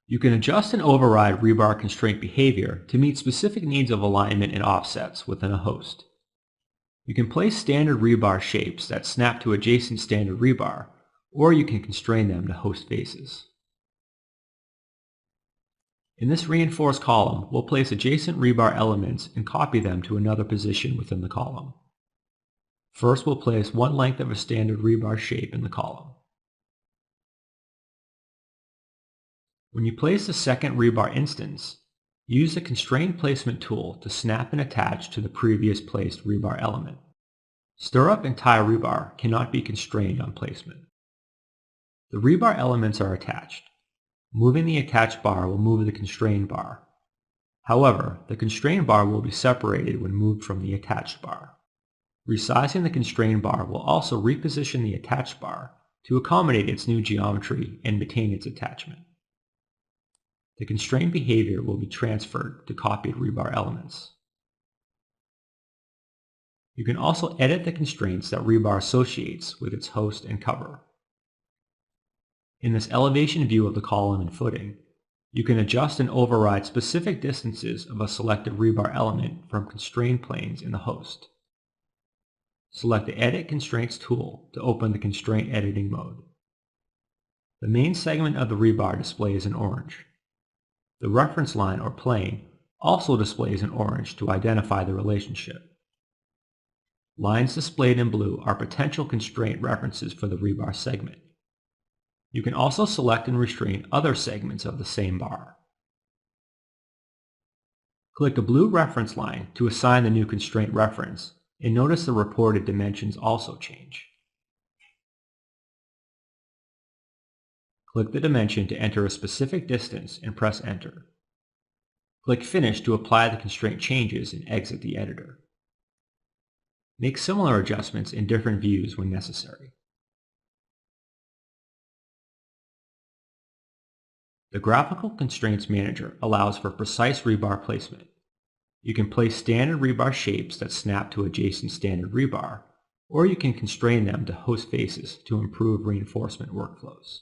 You can adjust and override rebar constraint behavior to meet specific needs of alignment and offsets within a host. You can place standard rebar shapes that snap to adjacent standard rebar, or you can constrain them to host faces. In this reinforced column, we'll place adjacent rebar elements and copy them to another position within the column. First, we'll place one length of a standard rebar shape in the column. When you place the second rebar instance, use the Constraint Placement tool to snap and attach to the previous placed rebar element. Stirrup and tie rebar cannot be constrained on placement. The rebar elements are attached. Moving the attached bar will move the constrained bar. However, the constrained bar will be separated when moved from the attached bar. Resizing the constrained bar will also reposition the attached bar to accommodate its new geometry and maintain its attachment. The constraint behavior will be transferred to copied rebar elements. You can also edit the constraints that rebar associates with its host and cover. In this elevation view of the column and footing, you can adjust and override specific distances of a selected rebar element from constrained planes in the host. Select the Edit Constraints tool to open the Constraint Editing mode. The main segment of the rebar displays in orange. The reference line or plane also displays in orange to identify the relationship. Lines displayed in blue are potential constraint references for the rebar segment. You can also select and restrain other segments of the same bar. Click the blue reference line to assign the new constraint reference, and notice the reported dimensions also change. Click the dimension to enter a specific distance and press Enter. Click Finish to apply the constraint changes and exit the editor. Make similar adjustments in different views when necessary. The Graphical Constraints Manager allows for precise rebar placement. You can place standard rebar shapes that snap to adjacent standard rebar, or you can constrain them to host faces to improve reinforcement workflows.